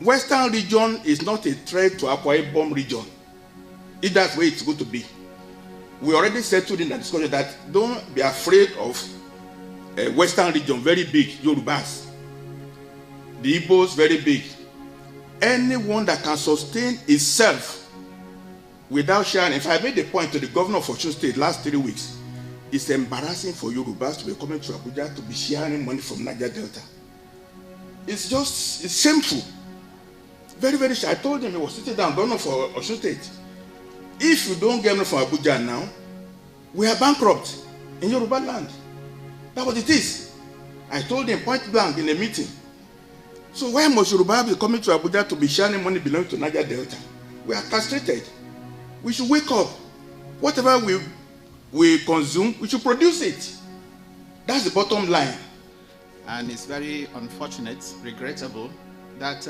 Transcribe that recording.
Western region is not a threat to Akwa Ibom region. If that's where it's going to be. We already settled in the discussion that don't be afraid of a Western region, very big, Yorubas. The Igbos, very big. Anyone that can sustain itself without sharing. If I made the point to the governor of Osun State last 3 weeks, it's embarrassing for Yorubas to be coming to Abuja to be sharing money from Niger Delta. It's shameful. Very, very shy. I told him he was sitting down, governor for Osun State. If you don't get money from Abuja now, we are bankrupt in Yoruba land. That's what it is. I told him point blank in a meeting. So why must Yoruba be coming to Abuja to be sharing money belonging to Niger Delta? We are castrated. We should wake up. Whatever we consume, we should produce it. That's the bottom line. And it's very unfortunate, regrettable, that